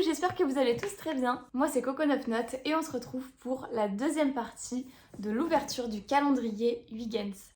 j'espère que vous allez tous très bien. Moi c'est Coconut Nut et on se retrouve pour la deuxième partie de l'ouverture du calendrier Huygens.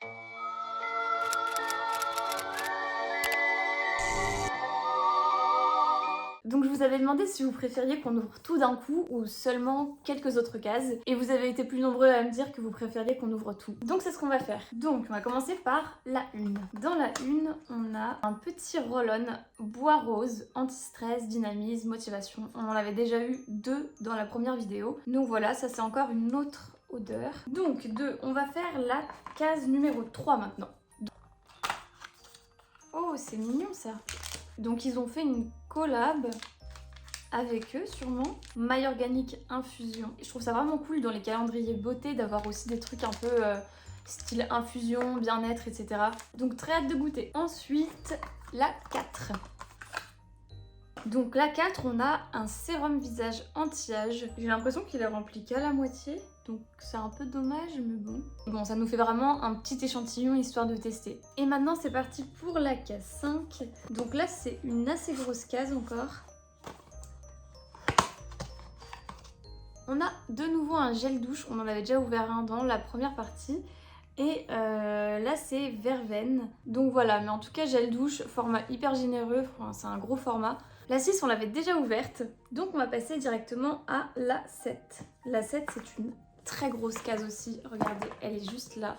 Donc je vous avais demandé si vous préfériez qu'on ouvre tout d'un coup ou seulement quelques autres cases. Et vous avez été plus nombreux à me dire que vous préfériez qu'on ouvre tout. Donc c'est ce qu'on va faire. Donc on va commencer par la une. Dans la une, on a un petit roll-on bois rose, anti-stress, dynamisme, motivation. On en avait déjà eu 2 dans la première vidéo. Donc voilà, ça c'est encore une autre odeur. Donc on va faire la case numéro 3 maintenant. Oh, c'est mignon ça. Donc ils ont fait une collab avec eux sûrement. My Organic Infusion. Je trouve ça vraiment cool dans les calendriers beauté d'avoir aussi des trucs un peu style infusion, bien-être, etc. Donc très hâte de goûter. Ensuite, la 4. Donc la 4, on a un sérum visage anti-âge. J'ai l'impression qu'il est rempli qu'à la moitié. Donc c'est un peu dommage, mais bon. Bon, ça nous fait vraiment un petit échantillon histoire de tester. Et maintenant c'est parti pour la case 5. Donc là c'est une assez grosse case encore. On a de nouveau un gel douche, on en avait déjà ouvert un dans la première partie. Et là c'est verveine. Donc voilà, mais en tout cas gel douche, format hyper généreux, enfin, c'est un gros format. La 6 on l'avait déjà ouverte, donc on va passer directement à la 7. La 7 c'est une très grosse case aussi, regardez, elle est juste là.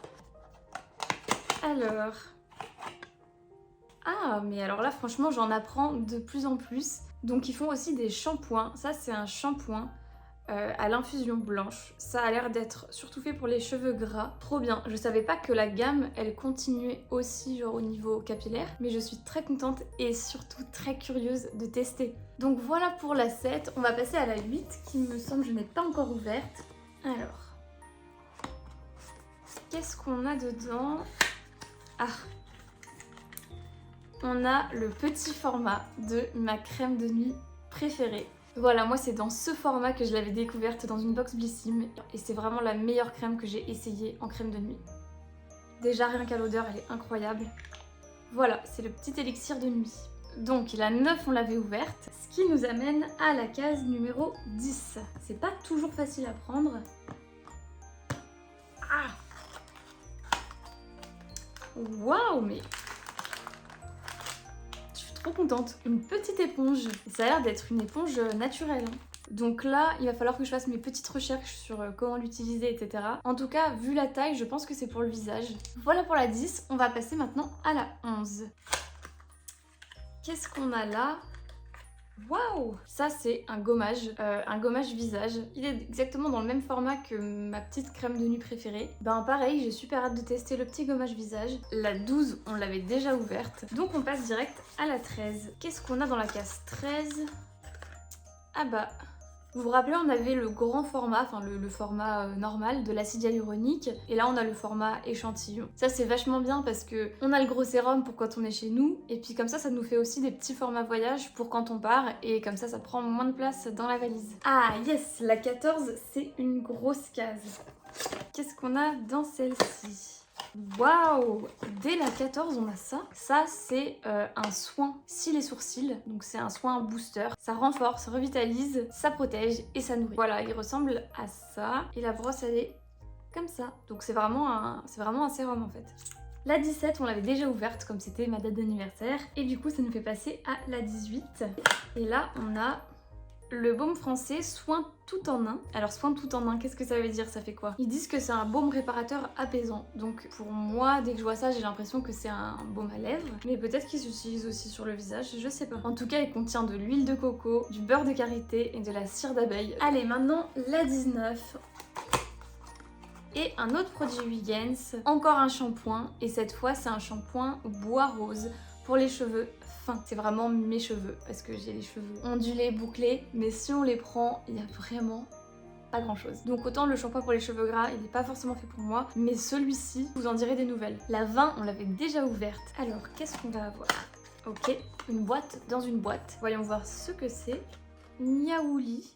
Alors... Ah, mais alors là franchement j'en apprends de plus en plus. Donc ils font aussi des shampoings, ça c'est un shampoing à l'infusion blanche. Ça a l'air d'être surtout fait pour les cheveux gras. Trop bien. Je savais pas que la gamme, elle continuait aussi genre au niveau capillaire. Mais je suis très contente et surtout très curieuse de tester. Donc voilà pour la 7. On va passer à la 8 qui me semble je n'ai pas encore ouverte. Alors. Qu'est-ce qu'on a dedans? Ah. On a le petit format de ma crème de nuit préférée. Voilà, moi c'est dans ce format que je l'avais découverte dans une box Blissim et c'est vraiment la meilleure crème que j'ai essayée en crème de nuit. Déjà rien qu'à l'odeur, elle est incroyable. Voilà, c'est le petit élixir de nuit. Donc la 9 on l'avait ouverte, ce qui nous amène à la case numéro 10. C'est pas toujours facile à prendre. Ah! Waouh, mais... Trop contente. Une petite éponge. Ça a l'air d'être une éponge naturelle. Donc là, il va falloir que je fasse mes petites recherches sur comment l'utiliser, etc. En tout cas, vu la taille, je pense que c'est pour le visage. Voilà pour la 10. On va passer maintenant à la 11. Qu'est-ce qu'on a là? Waouh! Ça c'est un gommage visage. Il est exactement dans le même format que ma petite crème de nuit préférée. Ben pareil, j'ai super hâte de tester le petit gommage visage. La 12, on l'avait déjà ouverte. Donc on passe direct à la 13. Qu'est-ce qu'on a dans la case 13? Ah bah... Vous vous rappelez, on avait le grand format, enfin le format normal de l'acide hyaluronique, et là on a le format échantillon. Ça c'est vachement bien parce que on a le gros sérum pour quand on est chez nous, et puis comme ça nous fait aussi des petits formats voyage pour quand on part, et comme ça prend moins de place dans la valise. Ah yes, la 14 c'est une grosse case. Qu'est-ce qu'on a dans celle-ci? Waouh! Dès la 14 on a ça. Ça c'est un soin cils et sourcils. Donc c'est un soin booster. Ça renforce, revitalise, ça protège et ça nourrit. Voilà, il ressemble à ça. Et la brosse elle est comme ça. Donc c'est vraiment un sérum en fait. La 17 on l'avait déjà ouverte comme c'était ma date d'anniversaire. Et du coup ça nous fait passer à la 18. Et là on a... le baume français soin tout en un. Alors soin tout en un, qu'est-ce que ça veut dire? Ça fait quoi? Ils disent que c'est un baume réparateur apaisant. Donc pour moi, dès que je vois ça, j'ai l'impression que c'est un baume à lèvres. Mais peut-être qu'il s'utilise aussi sur le visage, je sais pas. En tout cas, il contient de l'huile de coco, du beurre de karité et de la cire d'abeille. Allez, maintenant la 19. Et un autre produit Huygens, encore un shampoing. Et cette fois, c'est un shampoing bois rose pour les cheveux fins. C'est vraiment mes cheveux parce que j'ai les cheveux ondulés, bouclés, mais si on les prend, il y a vraiment pas grand chose. Donc autant le shampoing pour les cheveux gras, il n'est pas forcément fait pour moi, mais celui-ci, vous en direz des nouvelles. La 20, on l'avait déjà ouverte. Alors, qu'est-ce qu'on va avoir? Ok, une boîte dans une boîte. Voyons voir ce que c'est. Niaouli.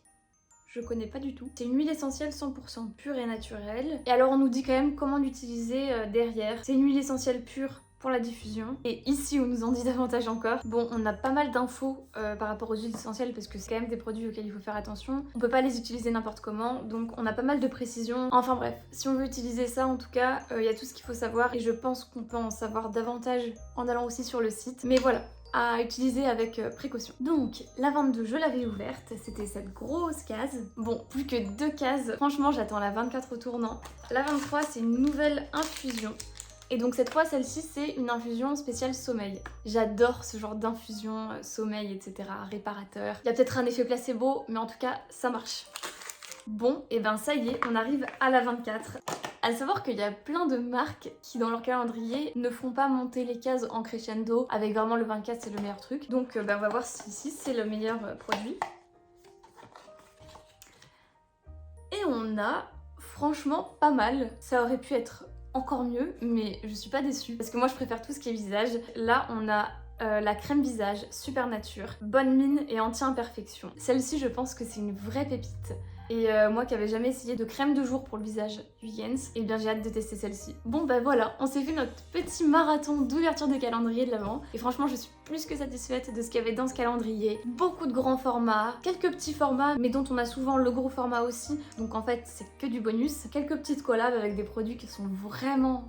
Je connais pas du tout. C'est une huile essentielle 100% pure et naturelle. Et alors on nous dit quand même comment l'utiliser derrière. C'est une huile essentielle pure pour la diffusion. Et ici, on nous en dit davantage encore. Bon, on a pas mal d'infos par rapport aux huiles essentielles parce que c'est quand même des produits auxquels il faut faire attention. On peut pas les utiliser n'importe comment, donc on a pas mal de précisions. Enfin bref, si on veut utiliser ça, en tout cas, il y a tout ce qu'il faut savoir et je pense qu'on peut en savoir davantage en allant aussi sur le site. Mais voilà, à utiliser avec précaution. Donc la 22 je l'avais ouverte, c'était cette grosse case. Bon, plus que 2 cases, franchement j'attends la 24 au tournant. La 23 c'est une nouvelle infusion. Et donc cette fois celle-ci c'est une infusion spéciale sommeil. J'adore ce genre d'infusion sommeil etc, réparateur. Il y a peut-être un effet placebo mais en tout cas ça marche. Bon, et ben ça y est, on arrive à la 24. À savoir qu'il y a plein de marques qui dans leur calendrier ne font pas monter les cases en crescendo avec vraiment le 24 c'est le meilleur truc. Donc on va voir si ici c'est le meilleur produit. Et on a franchement pas mal. Ça aurait pu être encore mieux mais je suis pas déçue parce que moi je préfère tout ce qui est visage. Là on a la crème visage Super Nature, bonne mine et anti-imperfection. Celle-ci je pense que c'est une vraie pépite. Et moi qui avais jamais essayé de crème de jour pour le visage du Jens, et bien j'ai hâte de tester celle-ci. Bon bah voilà, on s'est fait notre petit marathon d'ouverture de calendrier de l'Avent. Et franchement je suis plus que satisfaite de ce qu'il y avait dans ce calendrier. Beaucoup de grands formats, quelques petits formats mais dont on a souvent le gros format aussi. Donc en fait c'est que du bonus. Quelques petites collabs avec des produits qui sont vraiment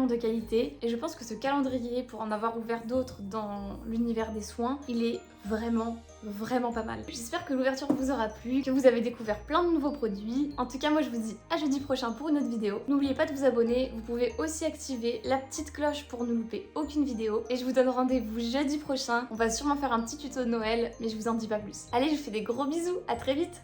de qualité. Et je pense que ce calendrier, pour en avoir ouvert d'autres dans l'univers des soins, il est vraiment pas mal. J'espère que l'ouverture vous aura plu, que vous avez découvert plein de nouveaux produits. En tout cas moi je vous dis à jeudi prochain pour une autre vidéo. N'oubliez pas de vous abonner, vous pouvez aussi activer la petite cloche pour ne louper aucune vidéo. Et je vous donne rendez-vous jeudi prochain. On va sûrement faire un petit tuto de Noël, mais je vous en dis pas plus. Allez, je vous fais des gros bisous, à très vite.